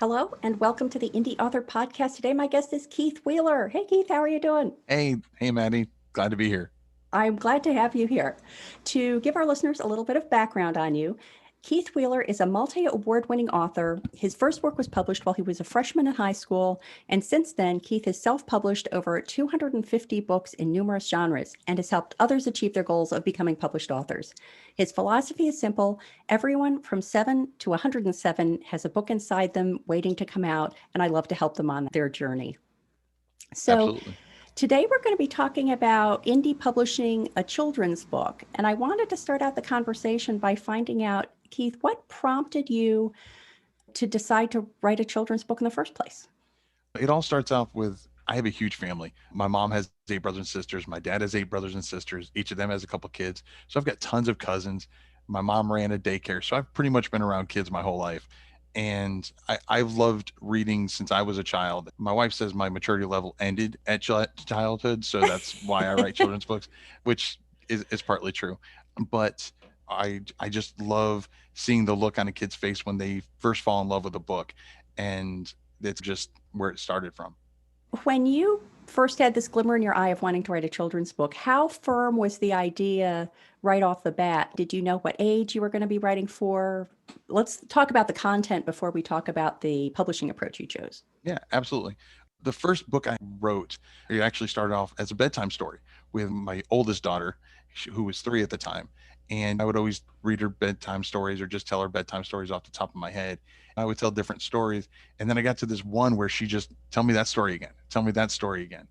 Hello and welcome to the Indy Author Podcast. Today, my guest is Keith Wheeler. Hey, Keith, how are you doing? Hey, Maddie. Glad to be here. I'm glad to have you here. To give our listeners a little bit of background on you, Keith Wheeler is a multi-award winning author. His first work was published while he was a freshman in high school, and since then, Keith has self-published over 250 books in numerous genres and has helped others achieve their goals of becoming published authors. His philosophy is simple. Everyone from 7 to 107 has a book inside them waiting to come out, and I love to help them on their journey. So Absolutely. today we're going to be talking about Indy publishing a children's book. And I wanted to start out the conversation by finding out, Keith, what prompted you to decide to write a children's book in the first place? It all starts off with I have a huge family. My mom has 8 brothers and sisters. My dad has 8 brothers and sisters. Each of them has a couple kids. So I've got tons of cousins. My mom ran a daycare. So I've pretty much been around kids my whole life. And I've loved reading since I was a child. My wife says my maturity level ended at childhood. So that's why I write children's books, which is partly true. But I just love seeing the look on a kid's face when they first fall in love with a book. And it's just where it started from. When you first had this glimmer in your eye of wanting to write a children's book, how firm was the idea right off the bat? Did you know what age you were going to be writing for? Let's talk about the content before we talk about the publishing approach you chose. Yeah, absolutely. The first book I wrote, it actually started off as a bedtime story with my oldest daughter, who was 3 at the time. And I would always read her bedtime stories or just tell her bedtime stories off the top of my head. I would tell different stories. And then I got to this one where she just, tell me that story again, tell me that story again.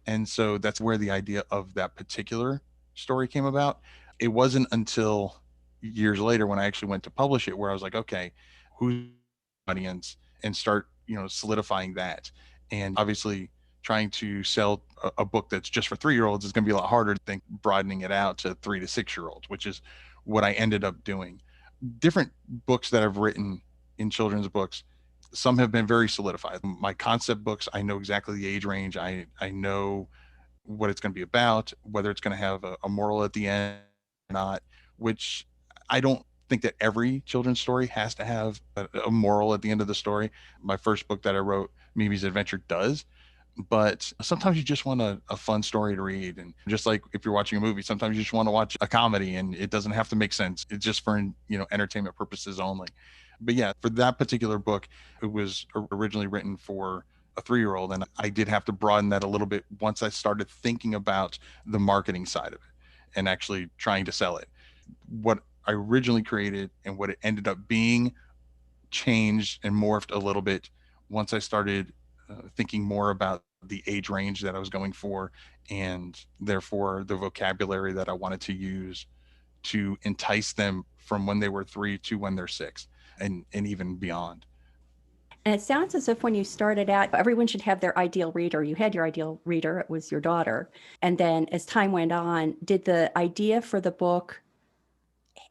And so that's where the idea of that particular story came about. It wasn't until years later when I actually went to publish it where I was like, okay, who's the audience, and start, solidifying that. And obviously trying to sell a book that's just for 3-year-olds is going to be a lot harder than broadening it out to 3 to 6-year-olds, which is what I ended up doing. Different books that I've written in children's books, some have been very solidified. My concept books, I know exactly the age range. I know what it's going to be about, whether it's going to have a moral at the end or not, which I don't think that every children's story has to have a moral at the end of the story. My first book that I wrote, Mimi's Adventure, does. But sometimes you just want a fun story to read. And just like if you're watching a movie, sometimes you just want to watch a comedy and it doesn't have to make sense. It's just for, entertainment purposes only. But yeah, for that particular book, it was originally written for a 3-year-old. And I did have to broaden that a little bit once I started thinking about the marketing side of it and actually trying to sell it. What I originally created and what it ended up being changed and morphed a little bit once I started thinking more about the age range that I was going for, and therefore the vocabulary that I wanted to use to entice them from when they were 3 to when they're 6, and even beyond. And it sounds as if when you started out, everyone should have their ideal reader. You had your ideal reader, it was your daughter. And then as time went on, did the idea for the book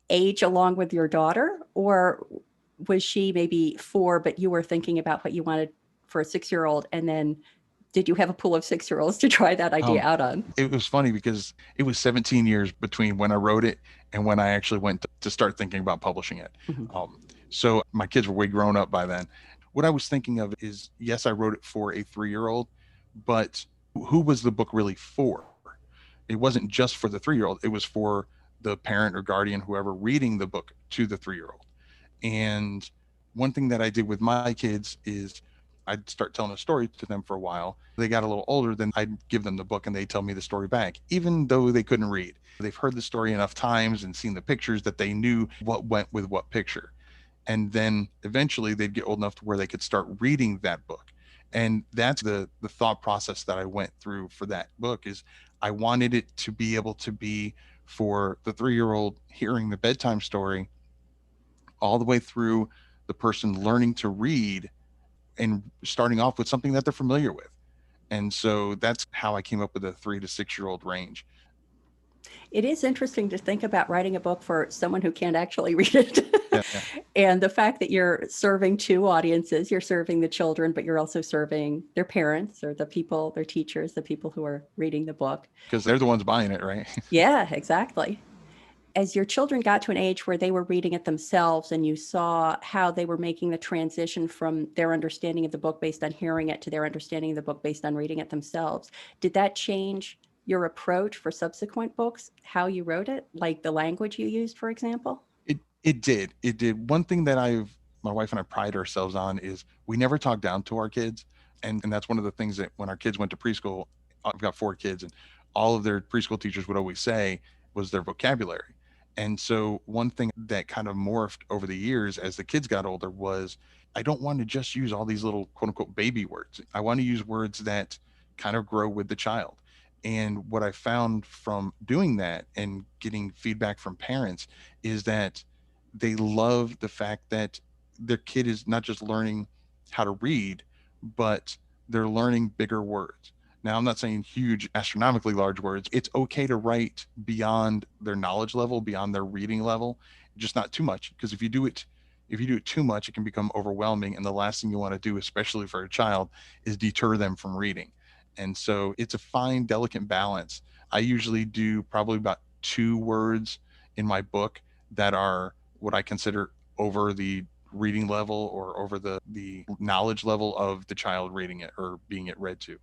age along with your daughter? Or was she maybe 4, but you were thinking about what you wanted for a 6-year-old? And then did you have a pool of 6-year-olds to try that idea Um, out on? it was funny because it was 17 years between when I wrote it and when I actually went to start thinking about publishing it. Mhm. So my kids were way grown up by then. What I was thinking of is, yes, I wrote it for a 3-year-old, but who was the book really for? It wasn't just for the 3-year-old. It was for the parent or guardian, whoever reading the book to the 3-year-old. And one thing that I did with my kids is I'd start telling a story to them for a while. They got a little older, then I'd give them the book and they'd tell me the story back, even though they couldn't read. They've heard the story enough times and seen the pictures that they knew what went with what picture. And then eventually they'd get old enough to where they could start reading that book. And that's the thought process that I went through for that book. Is I wanted it to be able to be for the 3-year-old hearing the bedtime story all the way through the person learning to read and starting off with something that they're familiar with. And so that's how I came up with a 3 to 6-year-old range. It is interesting to think about writing a book for someone who can't actually read it. Yeah, yeah. And the fact that you're serving 2 audiences, you're serving the children, but you're also serving their parents or the people, their teachers, the people who are reading the book. Because they're the ones buying it, right? Yeah, exactly. As your children got to an age where they were reading it themselves and you saw how they were making the transition from their understanding of the book based on hearing it to their understanding of the book based on reading it themselves, did that change your approach for subsequent books, how you wrote it, like the language you used, for example? It did. It did. One thing that my wife and I pride ourselves on is we never talk down to our kids. And that's one of the things that when our kids went to preschool, I've got 4 kids, and all of their preschool teachers would always say was their vocabulary. And so one thing that kind of morphed over the years as the kids got older was I don't want to just use all these little quote unquote baby words. I want to use words that kind of grow with the child. And what I found from doing that and getting feedback from parents is that they love the fact that their kid is not just learning how to read, but they're learning bigger words. Now, I'm not saying huge, astronomically large words. It's okay to write beyond their knowledge level, beyond their reading level, just not too much. Because if you do it too much, it can become overwhelming. And the last thing you want to do, especially for a child, is deter them from reading. And so it's a fine, delicate balance. I usually do probably about 2 words in my book that are what I consider over the reading level or over the knowledge level of the child reading it or being it read to.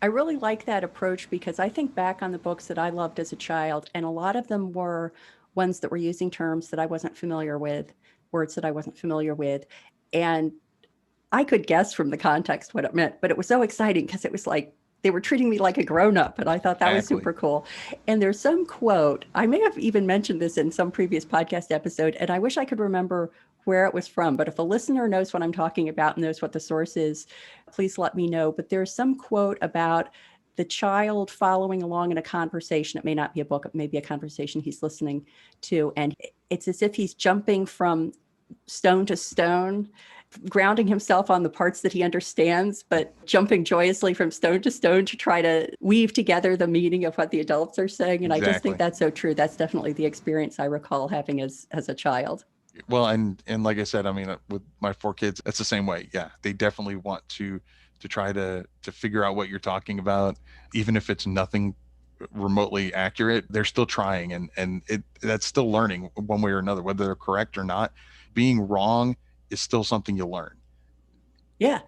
I really like that approach because I think back on the books that I loved as a child, and a lot of them were ones that were using terms that I wasn't familiar with, words that I wasn't familiar with. And I could guess from the context what it meant, but it was so exciting because it was like they were treating me like a grown up, and I thought that was Exactly. super cool. And there's some quote, I may have even mentioned this in some previous podcast episode, and I wish I could remember where it was from. But if a listener knows what I'm talking about and knows what the source is, please let me know. But there's some quote about the child following along in a conversation. It may not be a book, it may be a conversation he's listening to. And it's as if he's jumping from stone to stone, grounding himself on the parts that he understands, but jumping joyously from stone to stone to try to weave together the meaning of what the adults are saying. And I just think Exactly. that's so true. That's definitely the experience I recall having as a child. Well, and like I said, I mean, with my 4 kids, that's the same way. Yeah, they definitely want to try to figure out what you're talking about, even if it's nothing remotely accurate. They're still trying, and it that's still learning one way or another, whether they're correct or not. Being wrong is still something you learn. Yeah.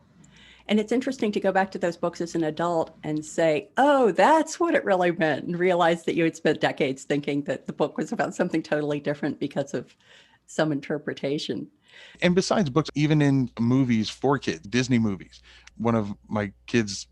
And it's interesting to go back to those books as an adult and say, oh, that's what it really meant, and realize that you had spent decades thinking that the book was about something totally different because of some interpretation. And besides books, even in movies for kids, Disney movies, one of my kids'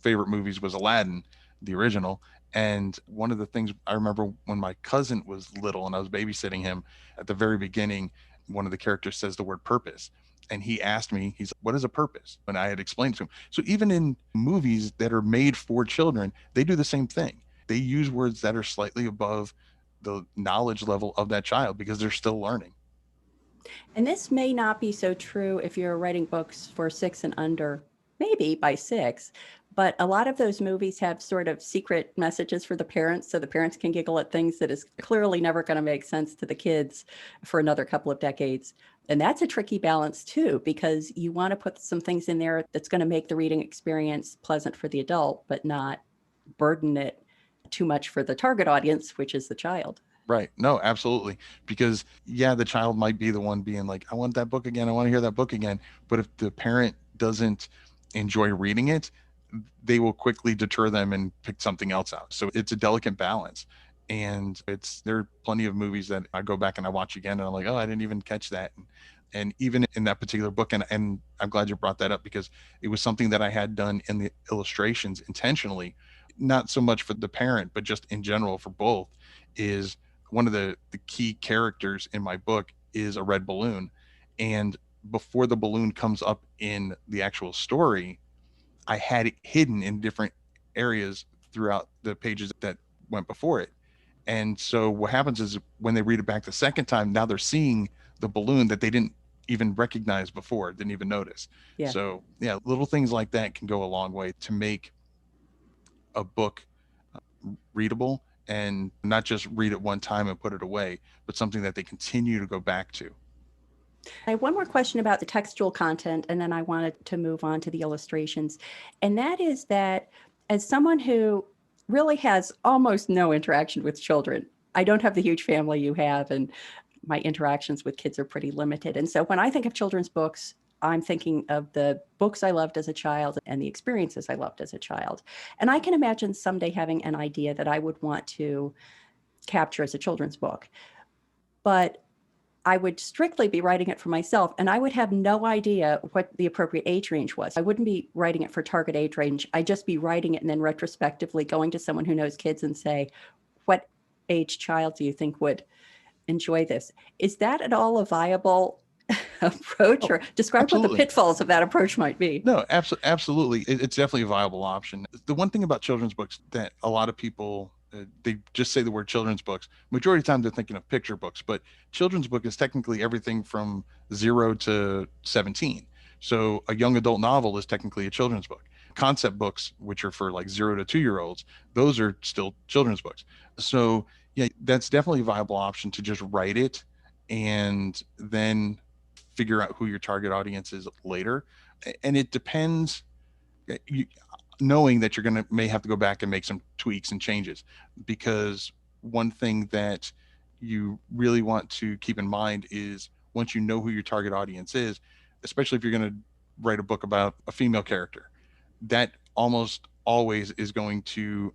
favorite movies was Aladdin, the original. And one of the things I remember when my cousin was little and I was babysitting him at the very beginning, one of the characters says the word purpose. And he asked me, he's like, what is a purpose? And I had explained to him. So even in movies that are made for children, they do the same thing. They use words that are slightly above the knowledge level of that child because they're still learning. And this may not be so true if you're writing books for 6 and under, maybe by 6, but a lot of those movies have sort of secret messages for the parents so the parents can giggle at things that is clearly never going to make sense to the kids for another couple of decades. And that's a tricky balance too, because you want to put some things in there that's going to make the reading experience pleasant for the adult, but not burden it too much for the target audience, which is the child. Right. No, absolutely. Because yeah, the child might be the one being like, I want that book again. I want to hear that book again. But if the parent doesn't enjoy reading it, they will quickly deter them and pick something else out. So it's a delicate balance. And there are plenty of movies that I go back and I watch again and I'm like, oh, I didn't even catch that. And even in that particular book, and I'm glad you brought that up because it was something that I had done in the illustrations intentionally, not so much for the parent, but just in general for both, is one of the key characters in my book is a red balloon. And before the balloon comes up in the actual story, I had it hidden in different areas throughout the pages that went before it. And so what happens is when they read it back the second time, now they're seeing the balloon that they didn't even recognize before, didn't even notice. Yeah. So yeah, little things like that can go a long way to make a book readable and not just read it one time and put it away, but something that they continue to go back to. I have one more question about the textual content, and then I wanted to move on to the illustrations. And that is that as someone who really has almost no interaction with children, I don't have the huge family you have, and my interactions with kids are pretty limited. And so when I think of children's books, I'm thinking of the books I loved as a child and the experiences I loved as a child. And I can imagine someday having an idea that I would want to capture as a children's book. But I would strictly be writing it for myself, and I would have no idea what the appropriate age range was. I wouldn't be writing it for target age range. I'd just be writing it and then retrospectively going to someone who knows kids and say, what age child do you think would enjoy this? Is that at all a viable approach, Oh, or describe what the absolutely. pitfalls of that approach might be? No, absolutely. It's definitely a viable option. The one thing about children's books that a lot of people, they just say the word children's books. Majority of the time they're thinking of picture books, but children's book is technically everything from 0 to 17. So a young adult novel is technically a children's book. Concept books, which are for like 0 to 2 year olds, those are still children's books. So yeah, that's definitely a viable option to just write it and then figure out who your target audience is later. And it depends, you, knowing that you're going to may have to go back and make some tweaks and changes, because one thing that you really want to keep in mind is once you know who your target audience is, especially if you're going to write a book about a female character, that almost always is going to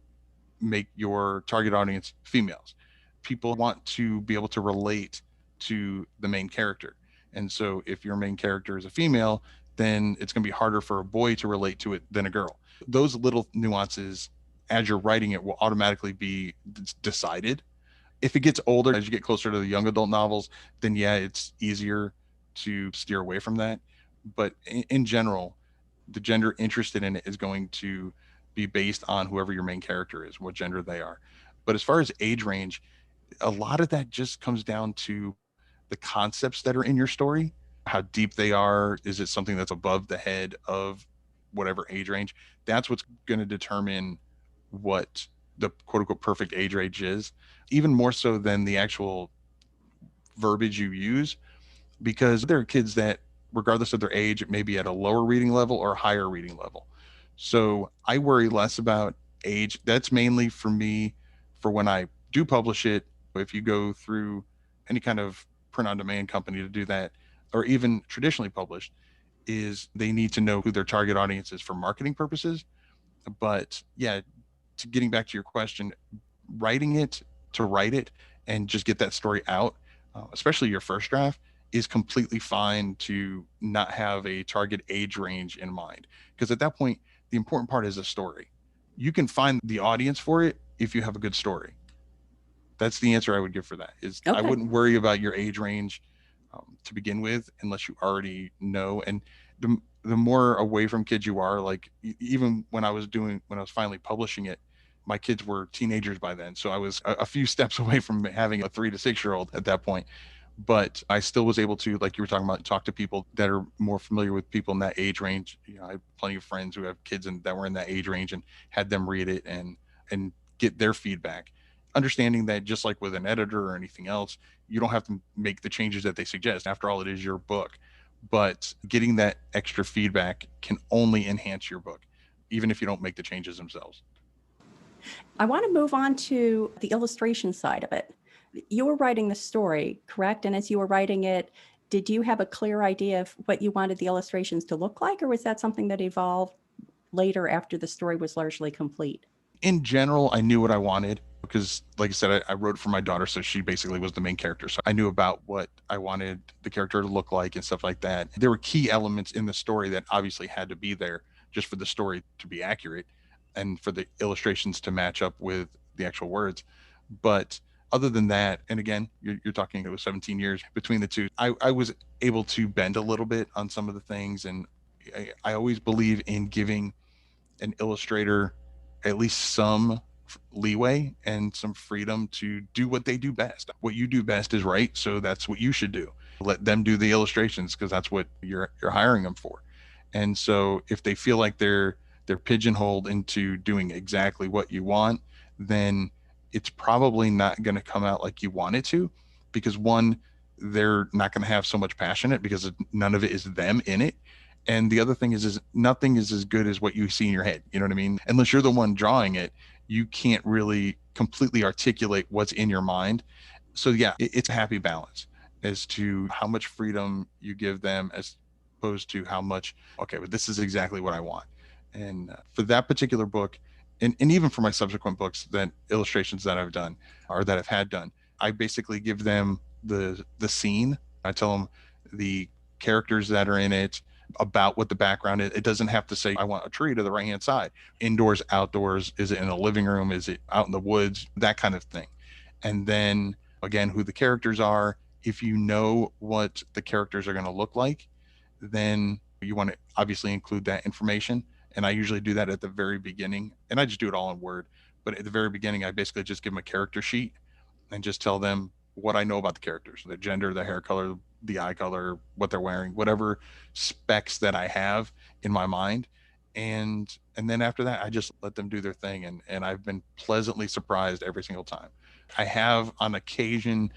make your target audience females. People want to be able to relate to the main character. And so if your main character is a female, then it's going to be harder for a boy to relate to it than a girl. Those little nuances, as you're writing it, will automatically be decided. If it gets older, as you get closer to the young adult novels, then yeah, it's easier to steer away from that. But in general, the gender interested in it is going to be based on whoever your main character is, what gender they are. But as far as age range, a lot of that just comes down to the concepts that are in your story, how deep they are. Is it something that's above the head of whatever age range? That's what's going to determine what the quote unquote perfect age range is, even more so than the actual verbiage you use, because there are kids that, regardless of their age, it may be at a lower reading level or a higher reading level. So I worry less about age. That's mainly for me for when I do publish it. If you go through any kind of print on demand company to do that, or even traditionally published, is they need to know who their target audience is for marketing purposes. But yeah, to getting back to your question, writing it to write it and just get that story out, especially your first draft, is completely fine to not have a target age range in mind. Because at that point, the important part is the story. You can find the audience for it if you have a good story. That's the answer I would give for that. Is I Okay. wouldn't worry about your age range to begin with unless you already know. And the more away from kids you are, like even when I was finally publishing it, my kids were teenagers by then, so I was a few steps away from having a 3 to 6 year old at that point. But I still was able to, like you were talking about, talk to people that are more familiar with people in that age range. I have plenty of friends who have kids that were in that age range and had them read it and get their feedback, understanding that just like with an editor or anything else, you don't have to make the changes that they suggest. After all, it is your book. But getting that extra feedback can only enhance your book, even if you don't make the changes themselves. I want to move on to the illustration side of it. You were writing the story, correct? And as you were writing it, did you have a clear idea of what you wanted the illustrations to look like, or was that something that evolved later after the story was largely complete? In general, I knew what I wanted because, like I said, I wrote for my daughter, so she basically was the main character. So I knew about what I wanted the character to look like and stuff like that. There were key elements in the story that obviously had to be there just for the story to be accurate and for the illustrations to match up with the actual words. But other than that, and again, you're talking, it was 17 years between the two. I was able to bend a little bit on some of the things, and I always believe in giving an illustrator at least some leeway and some freedom to do what they do best. What you do best is right, so that's what you should do. Let them do the illustrations because that's what you're hiring them for. And so if they feel like they're pigeonholed into doing exactly what you want, then it's probably not going to come out like you want it to, because one, they're not going to have so much passion in it because none of it is them in it. And the other thing is nothing is as good as what you see in your head. You know what I mean? Unless you're the one drawing it, you can't really completely articulate what's in your mind. So yeah, it's a happy balance as to how much freedom you give them as opposed to how much, okay, but this is exactly what I want. And for that particular book, and even for my subsequent books, that illustrations that I've done or that I've had done, I basically give them the scene. I tell them the characters that are in it, about what the background is. It doesn't have to say I want a tree to the right hand side. Indoors, outdoors, is it in a living room, is it out in the woods, that kind of thing. And then again, who the characters are. If you know what the characters are going to look like, then you want to obviously include that information. And I usually do that at the very beginning, and I just do it all in Word. But at the very beginning, I basically just give them a character sheet and just tell them what I know about the characters, the gender, the hair color, the eye color, what they're wearing, whatever specs that I have in my mind. And then after that, I just let them do their thing, and I've been pleasantly surprised every single time. I have on occasion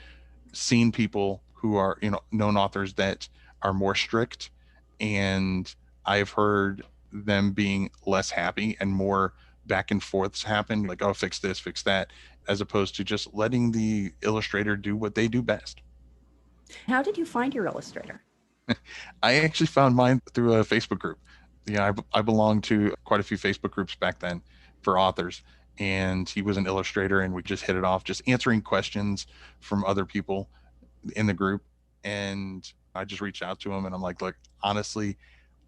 seen people who are, known authors that are more strict, and I've heard them being less happy and more back and forths happen, like, oh, fix this, fix that, as opposed to just letting the illustrator do what they do best. How did you find your illustrator? I actually found mine through a Facebook group. Yeah, I belonged to quite a few Facebook groups back then for authors, and he was an illustrator, and we just hit it off, just answering questions from other people in the group. And I just reached out to him, and I'm like, look, honestly,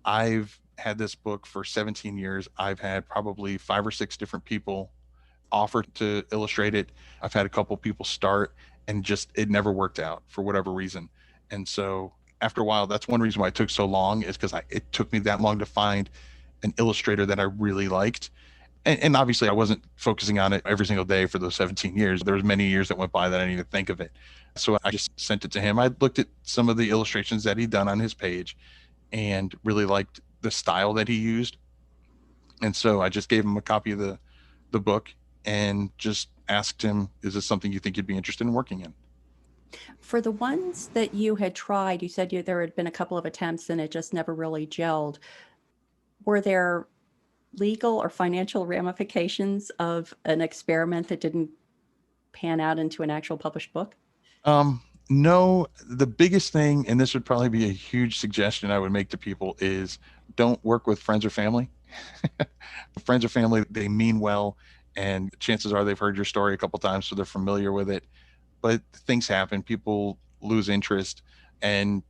I've had this book for 17 years. I've had probably 5 or 6 different people offer to illustrate it. I've had a couple people start, and just it never worked out for whatever reason. And so after a while, that's one reason why it took so long, is because it took me that long to find an illustrator that I really liked. And obviously I wasn't focusing on it every single day for those 17 years. There was many years that went by that I didn't even think of it. So I just sent it to him. I looked at some of the illustrations that he'd done on his page and really liked the style that he used. And so I just gave him a copy of the book and just asked him, is this something you think you'd be interested in working in? For the ones that you had tried, you said there had been a couple of attempts and it just never really gelled. Were there legal or financial ramifications of an experiment that didn't pan out into an actual published book? No, the biggest thing, and this would probably be a huge suggestion I would make to people, is don't work with friends or family. Friends or family, they mean well, and chances are they've heard your story a couple times, so they're familiar with it. But things happen, people lose interest, and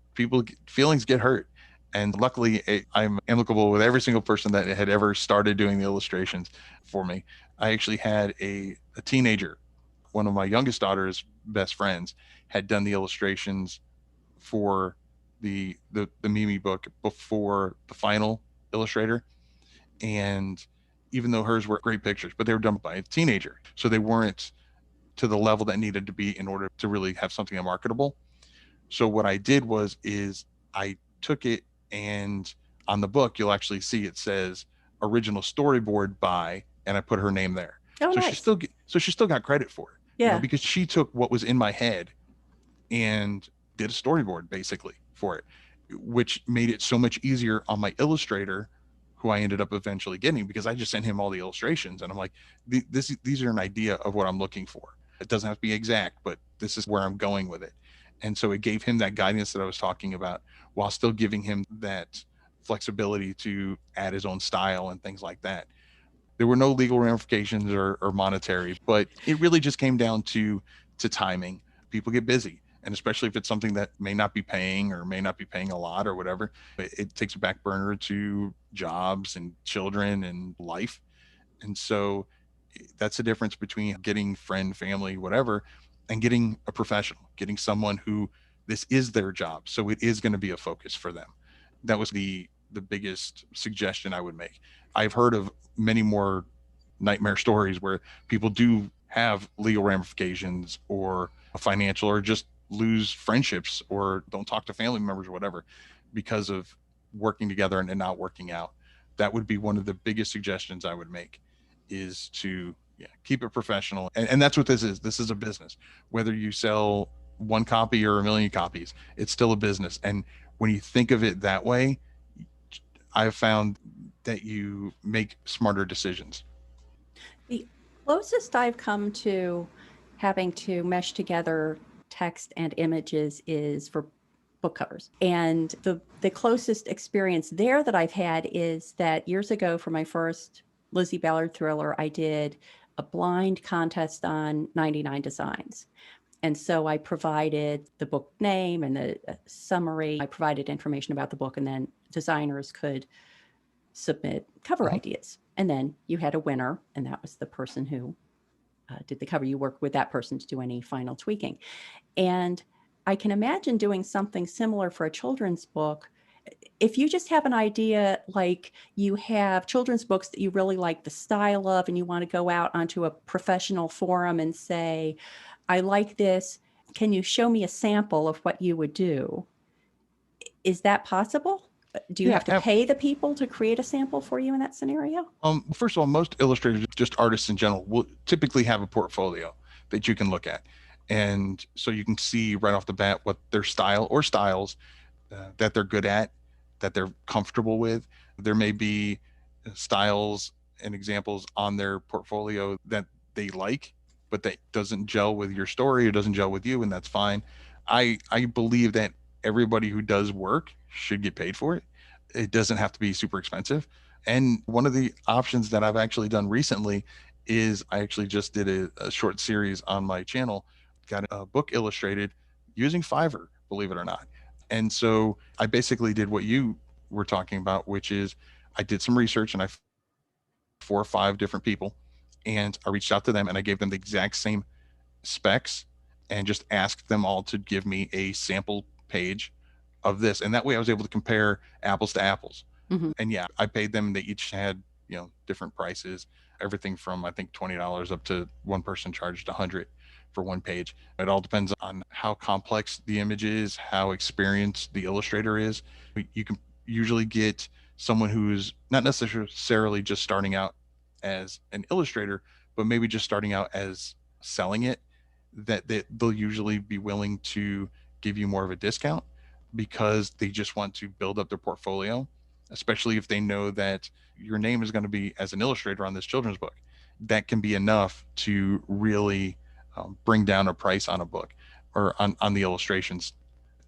feelings get hurt. And luckily, I'm amicable with every single person that had ever started doing the illustrations for me. I actually had a teenager, one of my youngest daughter's best friends, had done the illustrations for the Mimi book before the final illustrator. And even though hers were great pictures, but they were done by a teenager, so they weren't to the level that needed to be in order to really have something marketable. So what I did was is I took it, and on the book you'll actually see it says original storyboard by, and I put her name there. Oh, So nice. she still got credit for it, Yeah. because she took what was in my head and did a storyboard basically for it, which made it so much easier on my illustrator, who I ended up eventually getting, because I just sent him all the illustrations, and I'm like, these are an idea of what I'm looking for. It doesn't have to be exact, but this is where I'm going with it. And so it gave him that guidance that I was talking about, while still giving him that flexibility to add his own style and things like that. There were no legal ramifications or monetary, but it really just came down to timing. People get busy, and especially if it's something that may not be paying or may not be paying a lot or whatever, it takes a back burner to jobs and children and life. And so that's the difference between getting friend, family, whatever, and getting a professional, getting someone who this is their job, so it is going to be a focus for them. That was the biggest suggestion I would make. I've heard of many more nightmare stories where people do have legal ramifications or financial, or just lose friendships or don't talk to family members or whatever because of working together and not working out. That would be one of the biggest suggestions I would make, is to, yeah, keep it professional. And that's what this is. This is a business. Whether you sell one copy or a million copies, it's still a business. And when you think of it that way, I've found that you make smarter decisions. Closest I've come to having to mesh together text and images is for book covers. And the closest experience there that I've had is that years ago for my first Lizzie Ballard thriller, I did a blind contest on 99 designs. And so I provided the book name and the summary. I provided information about the book, and then designers could submit cover Mhm. ideas. And then you had a winner, and that was the person who did the cover. You worked with that person to do any final tweaking. And I can imagine doing something similar for a children's book. If you just have an idea, like you have children's books that you really like the style of, and you want to go out onto a professional forum and say, I like this. Can you show me a sample of what you would do? Is that possible? Do you Yeah. have to pay the people to create a sample for you in that scenario? First of all, most illustrators, just artists in general, will typically have a portfolio that you can look at. And so you can see right off the bat what their style or styles that they're good at, that they're comfortable with. There may be styles and examples on their portfolio that they like, but that doesn't gel with your story or doesn't gel with you, and that's fine. I believe that everybody who does work should get paid for it. It doesn't have to be super expensive. And one of the options that I've actually done recently is I actually just did a short series on my channel, got a book illustrated using Fiverr, believe it or not. And so I basically did what you were talking about, which is I did some research and I 4 or 5 different people, and I reached out to them and I gave them the exact same specs and just asked them all to give me a sample page of this. And that way I was able to compare apples to apples. Mm-hmm. And yeah, I paid them. They each had, different prices, everything from I think $20 up to one person charged 100 for one page. It all depends on how complex the image is, how experienced the illustrator is. You can usually get someone who's not necessarily just starting out as an illustrator, but maybe just starting out as selling it, that they'll usually be willing to give you more of a discount because they just want to build up their portfolio, especially if they know that your name is going to be as an illustrator on this children's book. That can be enough to really bring down a price on a book or on the illustrations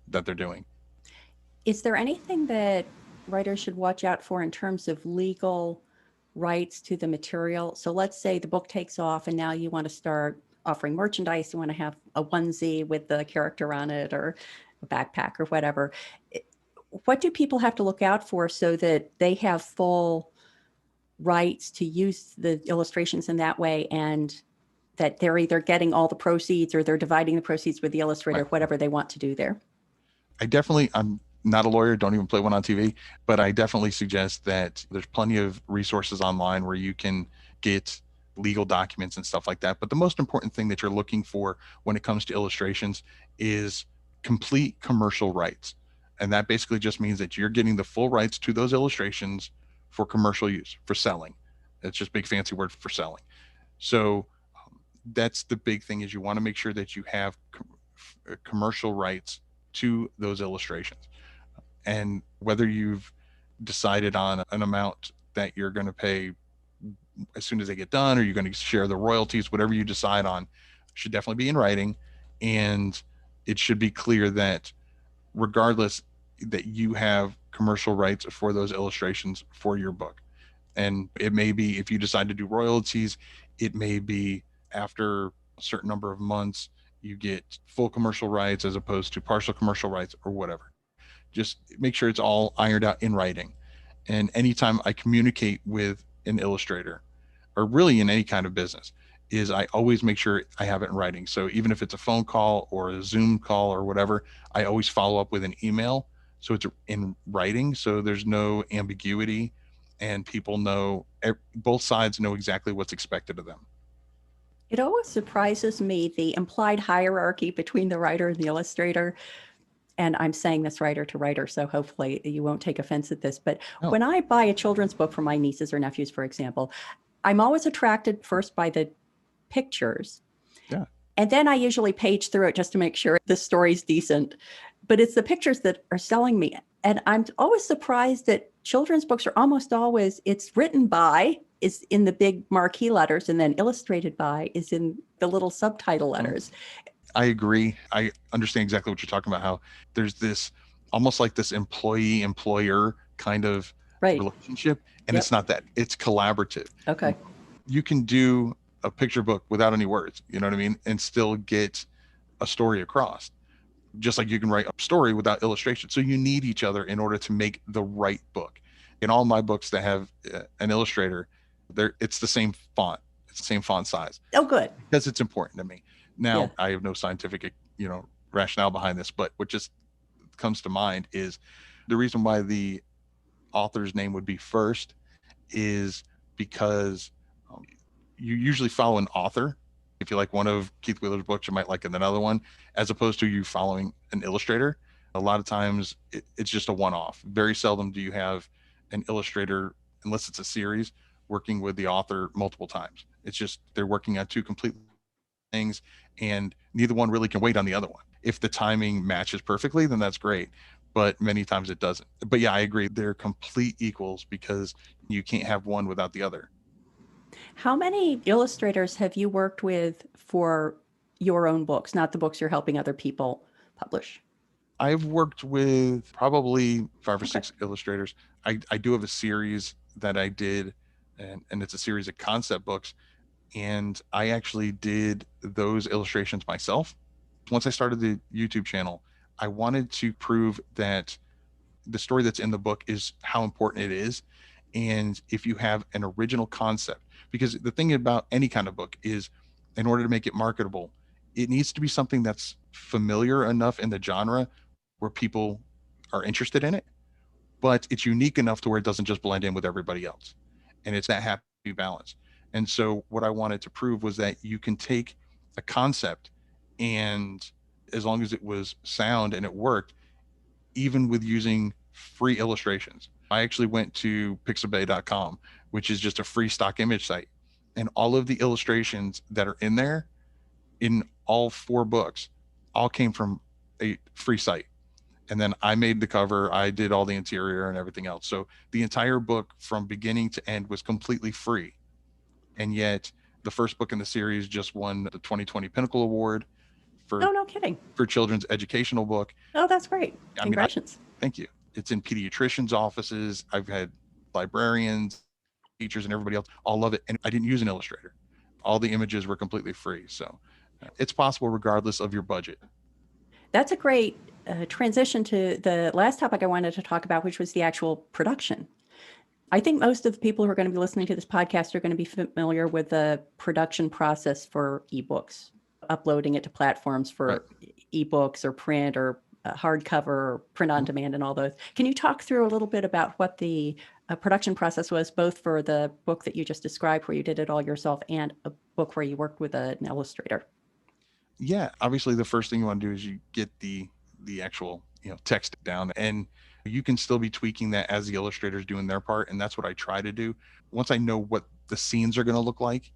that they're doing. Is there anything that writers should watch out for in terms of legal rights to the material? So let's say the book takes off and now you want to start offering merchandise. You want to have a onesie with the character on it or a backpack or whatever. What do people have to look out for so that they have full rights to use the illustrations in that way, and that they're either getting all the proceeds or they're dividing the proceeds with the illustrator, Right. whatever they want to do there? I'm not a lawyer, don't even play one on TV, but I definitely suggest that there's plenty of resources online where you can get legal documents and stuff like that. But the most important thing that you're looking for when it comes to illustrations is complete commercial rights. And that basically just means that you're getting the full rights to those illustrations for commercial use, for selling. It's just big fancy word for selling. So that's the big thing, is you want to make sure that you have commercial rights to those illustrations. And whether you've decided on an amount that you're going to pay as soon as they get done, or you're going to share the royalties, whatever you decide on, should definitely be in writing. And it should be clear that regardless, that you have commercial rights for those illustrations for your book. And it may be, if you decide to do royalties, it may be after a certain number of months, you get full commercial rights as opposed to partial commercial rights or whatever. Just make sure it's all ironed out in writing. And anytime I communicate with an illustrator, or really in any kind of business, is I always make sure I have it in writing. So even if it's a phone call or a Zoom call or whatever, I always follow up with an email. So it's in writing. So there's no ambiguity, and people know, both sides know exactly what's expected of them. It always surprises me, the implied hierarchy between the writer and the illustrator. And I'm saying this writer to writer, so hopefully you won't take offense at this. But No. when I buy a children's book for my nieces or nephews, for example, I'm always attracted first by the pictures. Yeah. And then I usually page through it just to make sure the story's decent. But it's the pictures that are selling me. And I'm always surprised that children's books are almost always, it's written by is in the big marquee letters, and then illustrated by is in the little subtitle letters. I agree. I understand exactly what you're talking about, how there's this almost like this employee employer kind of Right. relationship. And Yep. it's not that, it's collaborative. Okay. You can do a picture book without any words, you know what I mean? And still get a story across, just like you can write a story without illustration. So you need each other in order to make the right book. In all my books that have an illustrator, it's the same font, it's the same font size, Oh, good. because it's important to me. Yeah. Now, I have no scientific, rationale behind this, but what just comes to mind is the reason why the author's name would be first is because um, you usually follow an author. If you like one of Keith Wheeler's books, you might like another one, as opposed to you following an illustrator. A lot of times it's just a one-off. Very seldom do you have an illustrator, unless it's a series, working with the author multiple times. It's just they're working on two completely things, and neither one really can wait on the other one. If the timing matches perfectly, then that's great, but many times it doesn't. But yeah, I agree, they're complete equals because you can't have one without the other. How many illustrators have you worked with for your own books, not the books you're helping other people publish? I've worked with probably five or Okay. six illustrators. I do have a series that I did, and it's a series of concept books, and I actually did those illustrations myself. Once I started the YouTube channel, I wanted to prove that the story that's in the book is how important it is. And if you have an original concept, because the thing about any kind of book is, in order to make it marketable, it needs to be something that's familiar enough in the genre where people are interested in it, but it's unique enough to where it doesn't just blend in with everybody else. And it's that happy balance. And so what I wanted to prove was that you can take a concept, and as long as it was sound and it worked, even with using free illustrations. I actually went to pixabay.com, which is just a free stock image site. And all of the illustrations that are in there, in all four books, all came from a free site. And then I made the cover, I did all the interior and everything else. So the entire book from beginning to end was completely free. And yet the first book in the series just won the 2020 Pinnacle Award for Oh, no kidding. children's educational book. Oh, that's great. I mean, Congratulations. thank you. It's in pediatricians' offices. I've had librarians, teachers, and everybody else all love it. And I didn't use an illustrator. All the images were completely free. So it's possible regardless of your budget. That's a great transition to the last topic I wanted to talk about, which was the actual production. I think most of the people who are going to be listening to this podcast are going to be familiar with the production process for ebooks, uploading it to platforms Right. for ebooks or print or hardcover or print on Mhm. demand and all those. Can you talk through a little bit about what the production process was, both for the book that you just described, where you did it all yourself, and a book where you worked with an illustrator? Yeah. Obviously, the first thing you want to do is you get the actual text down, and you can still be tweaking that as the illustrator's doing their part. And that's what I try to do. Once I know what the scenes are going to look like,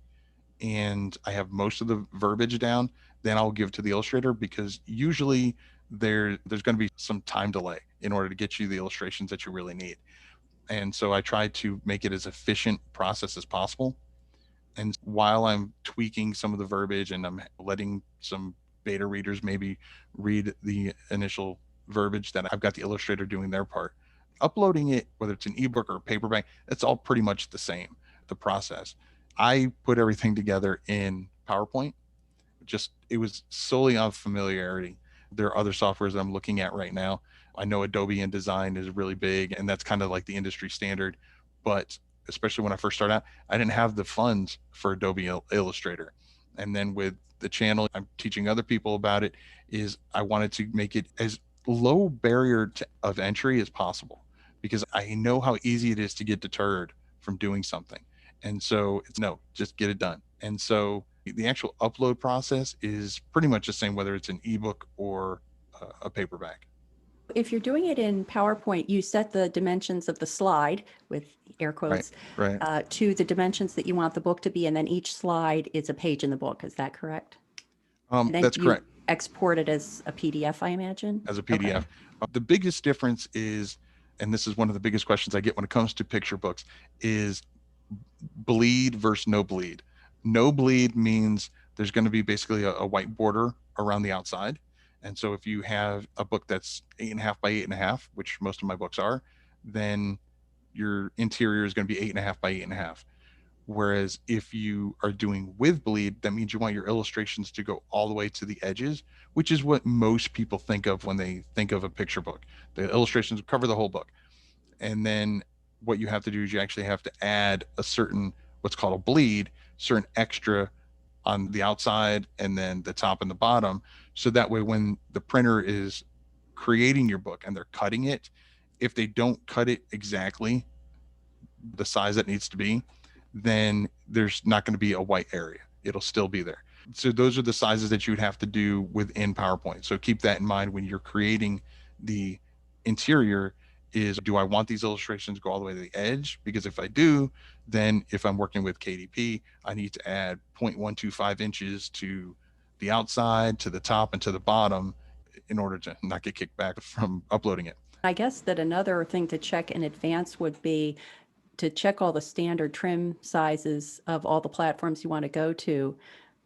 and I have most of the verbiage down, then I'll give to the illustrator, because usually there's going to be some time delay in order to get you the illustrations that you really need. And so I try to make it as efficient process as possible. And while I'm tweaking some of the verbiage and I'm letting some beta readers maybe read the initial verbiage, that I've got the illustrator doing their part. Uploading it, whether it's an ebook or a paperback, it's all pretty much the same, the process. I put everything together in PowerPoint. Just it was solely on familiarity. There are other softwares that I'm looking at right now. I know Adobe InDesign is really big, and that's kind of like the industry standard. But especially when I first started out, I didn't have the funds for Adobe Illustrator. And then with the channel, I'm teaching other people about it. Is I wanted to make it as low barrier of entry as possible, because I know how easy it is to get deterred from doing something. And so it's no, just get it done. And so the actual upload process is pretty much the same, whether it's an ebook or a paperback. If you're doing it in PowerPoint, you set the dimensions of the slide, with air Right. quotes, Right. to the dimensions that you want the book to be, and then each slide is a page in the book. Is that correct? And then That's you correct. export it as a PDF, I imagine? As a Okay. PDF. The biggest difference is, and this is one of the biggest questions I get when it comes to picture books, is bleed versus no bleed. No bleed means there's going to be basically a white border around the outside. And so if you have a book that's 8.5 by 8.5, which most of my books are, then your interior is going to be 8.5 by 8.5. Whereas if you are doing with bleed, that means you want your illustrations to go all the way to the edges, which is what most people think of when they think of a picture book. The illustrations cover the whole book. And then what you have to do is you actually have to add a certain, what's called a bleed, certain extra on the outside and then the top and the bottom. So that way, when the printer is creating your book and they're cutting it, if they don't cut it exactly the size that needs to be, then there's not going to be a white area. It'll still be there. So those are the sizes that you would have to do within PowerPoint. So keep that in mind when you're creating the interior. Is, do I want these illustrations to go all the way to the edge? Because if I do, then if I'm working with KDP, I need to add 0.125 inches to the outside, to the top, and to the bottom in order to not get kicked back from uploading it. I guess that another thing to check in advance would be to check all the standard trim sizes of all the platforms you want to go to,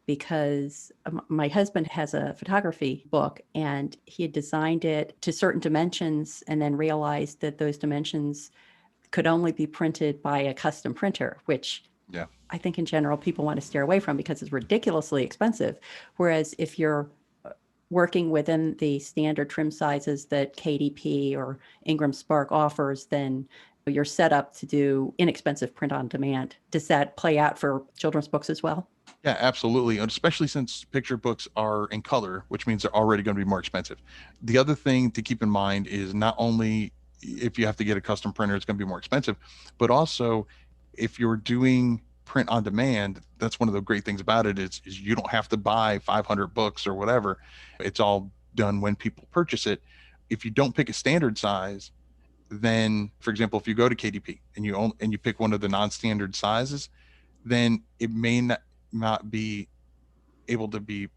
because my husband has a photography book and he had designed it to certain dimensions and then realized that those dimensions could only be printed by a custom printer, which Yeah. I think in general people want to steer away from because it's ridiculously expensive. Whereas if you're working within the standard trim sizes that KDP or Ingram Spark offers, then you're set up to do inexpensive print on demand. Does that play out for children's books as well? Yeah, absolutely. And especially since picture books are in color, which means they're already going to be more expensive. The other thing to keep in mind is not only if you have to get a custom printer, it's going to be more expensive, but also if you're doing print on demand, that's one of the great things about it is you don't have to buy 500 books or whatever. It's all done when people purchase it. If you don't pick a standard size, then for example, if you go to KDP and you pick one of the non-standard sizes, then it may not be able to be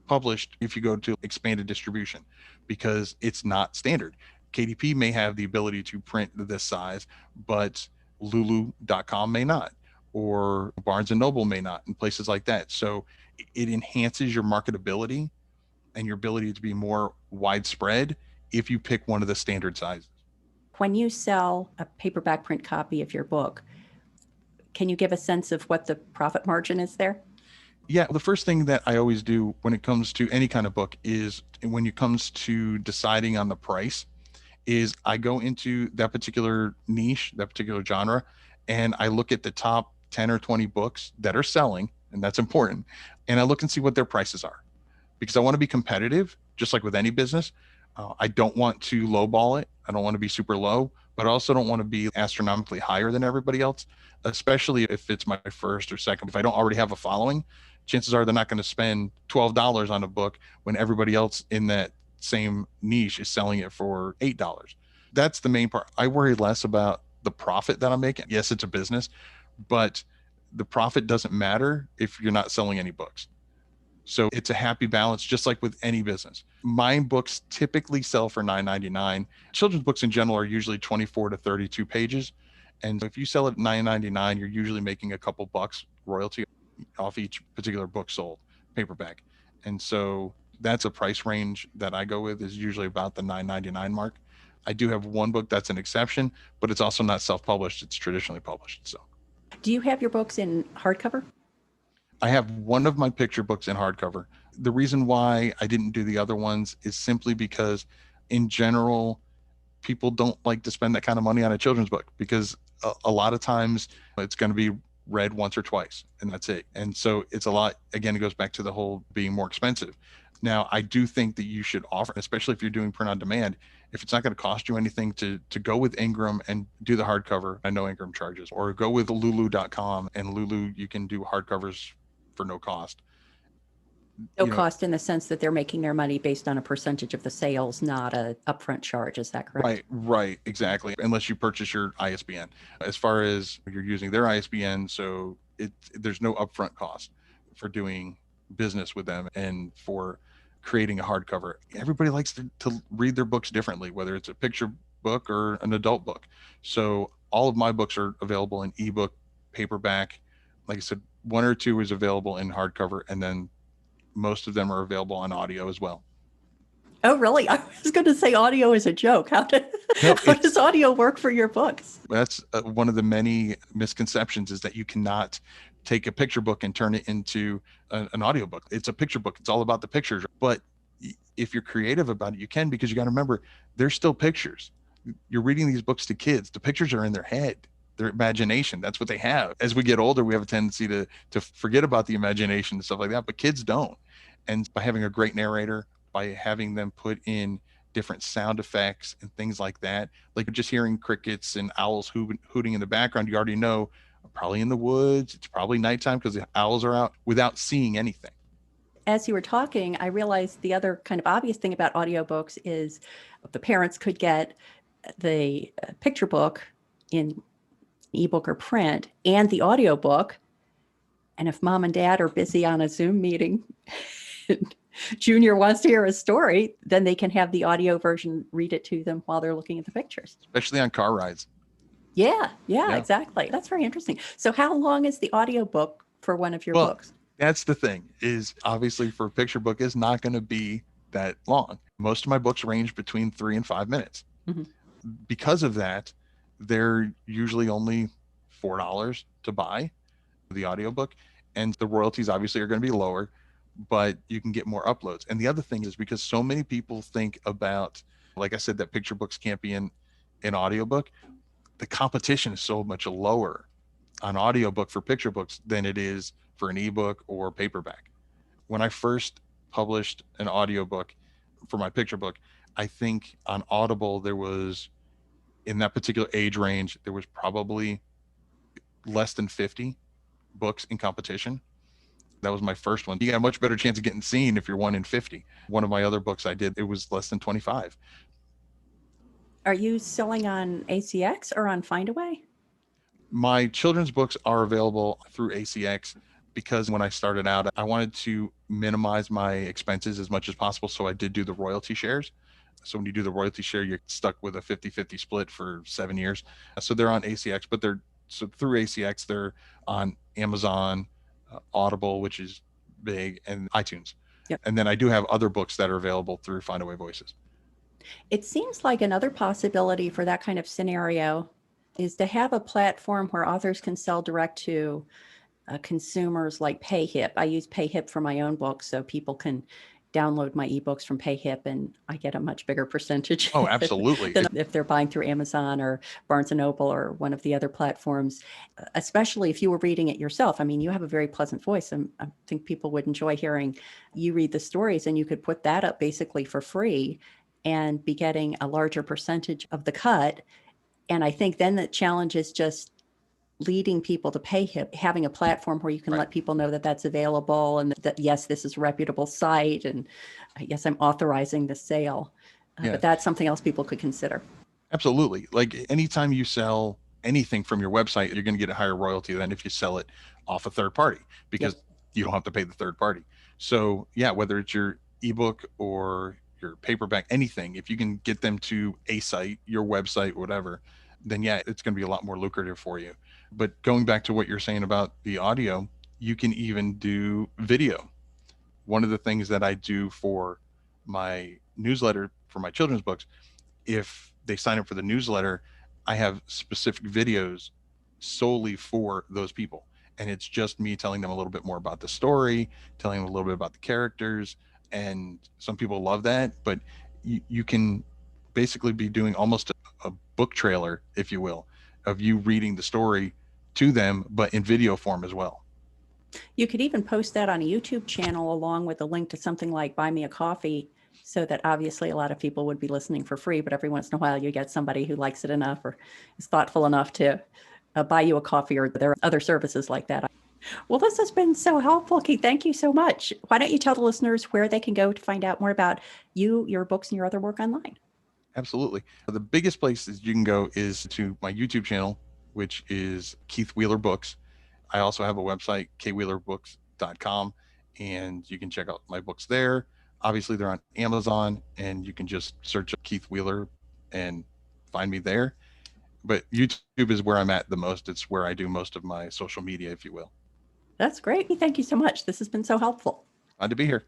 published if you go to expanded distribution because it's not standard. KDP may have the ability to print this size, but lulu.com may not, or Barnes and Noble may not, and places like that. So it enhances your marketability and your ability to be more widespread if you pick one of the standard sizes. When you sell a paperback print copy of your book, can you give a sense of what the profit margin is there? Yeah, the first thing that I always do when it comes to any kind of book is when it comes to deciding on the price is I go into that particular niche, that particular genre, and I look at the top 10 or 20 books that are selling, and that's important. And I look and see what their prices are because I want to be competitive, just like with any business. I don't want to lowball it. I don't want to be super low, but I also don't want to be astronomically higher than everybody else, especially if it's my first or second. If I don't already have a following, chances are they're not going to spend $12 on a book when everybody else in that same niche is selling it for $8. That's the main part. I worry less about the profit that I'm making. Yes, it's a business, but the profit doesn't matter if you're not selling any books. So it's a happy balance, just like with any business. My books typically sell for $9.99. Children's books in general are usually 24 to 32 pages. And if you sell it at $9.99, you're usually making a couple bucks royalty off each particular book sold, paperback. And so that's a price range that I go with is usually about the $9.99 mark. I do have one book that's an exception, but it's also not self-published. It's traditionally published. So Do you have your books in hardcover? I have one of my picture books in hardcover. The reason why I didn't do the other ones is simply because, in general, people don't like to spend that kind of money on a children's book because a lot of times it's going to be read once or twice and that's it. And so it's a lot, again, it goes back to the whole being more expensive. Now, I do think that you should offer, especially if you're doing print on demand, if it's not going to cost you anything to go with Ingram and do the hardcover, I know Ingram charges, or go with lulu.com and Lulu, you can do hardcovers for no cost. No You know, cost in the sense that they're making their money based on a percentage of the sales, not a upfront charge. Is that correct? right, exactly. Unless you purchase your ISBN. As far as you're using their ISBN, so there's no upfront cost for doing business with them and for creating a hardcover. Everybody likes to read their books differently, whether it's a picture book or an adult book. So all of my books are available in ebook, paperback. Like I said, one or two is available in hardcover, and then most of them are available on audio as well. Oh, really? I was going to say audio is a joke. No, How does audio work for your books? that's one of the many misconceptions, is that you cannot take a picture book and turn it into an audiobook. It's a picture book. It's all about the pictures. But if you're creative about it, you can, because you got to remember, they're still pictures. You're reading these books to kids. The pictures are in their head, their imagination. That's what they have. As we get older, we have a tendency to forget about the imagination and stuff like that, but kids don't. And by having a great narrator, by having them put in different sound effects and things like that, like just hearing crickets and owls hooting in the background, you already know probably in the woods. It's probably nighttime because the owls are out, without seeing anything. As you were talking, I realized the other kind of obvious thing about audiobooks is the parents could get the picture book in ebook or print and the audiobook. And if mom and dad are busy on a Zoom meeting, Junior wants to hear a story, then they can have the audio version read it to them while they're looking at the pictures. Especially on car rides. Yeah, Yeah. exactly. That's very interesting. So how long is the audiobook for one of your Well, books? that's the thing, is obviously for a picture book is not going to be that long. Most of my books range between 3 and 5 minutes. Mm-hmm. Because of that, they're usually only $4 to buy the audiobook, and the royalties obviously are going to be lower, but you can get more uploads. And the other thing is, because so many people think about, like I said, that picture books can't be in an audiobook, the competition is so much lower on audiobook for picture books than it is for an ebook or paperback. When I first published an audiobook for my picture book, I think on Audible there was, in that particular age range, there was probably less than 50 books in competition. That was my first one. You got a much better chance of getting seen if you're one in 50. One of my other books I did, it was less than 25. Are you selling on ACX or on Findaway? My children's books are available through ACX, because when I started out, I wanted to minimize my expenses as much as possible. So I did do the royalty shares. So when you do the royalty share, you're stuck with a 50-50 split for 7 years. So they're on ACX, but they're, so through ACX, they're on Amazon, Audible, which is big, and iTunes. Yep. And then I do have other books that are available through Findaway Voices. It seems like another possibility for that kind of scenario is to have a platform where authors can sell direct to consumers like PayHip. I use PayHip for my own books, so people can download my ebooks from PayHip, and I get a much bigger percentage Oh, absolutely. than if they're buying through Amazon or Barnes and Noble or one of the other platforms. Especially if you were reading it yourself. I mean, you have a very pleasant voice, and I think people would enjoy hearing you read the stories, and you could put that up basically for free and be getting a larger percentage of the cut. And I think then the challenge is just leading people to PayHip, having a platform where you can Right. let people know that that's available and that, yes, this is a reputable site. And yes, I'm authorizing the sale. Yeah. But that's something else people could consider. Absolutely. Like anytime you sell anything from your website, you're going to get a higher royalty than if you sell it off a third party, because Yep. you don't have to pay the third party. So, yeah, whether it's your ebook or your paperback, anything, if you can get them to a site, your website, whatever, then yeah, it's going to be a lot more lucrative for you. But going back to what you're saying about the audio, you can even do video. One of the things that I do for my newsletter for my children's books, if they sign up for the newsletter, I have specific videos solely for those people. And it's just me telling them a little bit more about the story, telling them a little bit about the characters. And some people love that, but you can basically be doing almost a book trailer, if you will, of you reading the story to them, but in video form as well. You could even post that on a YouTube channel along with a link to something like Buy Me a Coffee, so that obviously a lot of people would be listening for free, but every once in a while you get somebody who likes it enough or is thoughtful enough to buy you a coffee, or there are other services like that. Well, this has been so helpful, Keith. Thank you so much. Why don't you tell the listeners where they can go to find out more about you, your books, and your other work online? Absolutely. The biggest places you can go is to my YouTube channel, which is Keith Wheeler Books. I also have a website, kwheelerbooks.com, and you can check out my books there. Obviously, they're on Amazon, and you can just search Keith Wheeler and find me there. But YouTube is where I'm at the most. It's where I do most of my social media, if you will. That's great. Thank you so much. This has been so helpful. Glad to be here.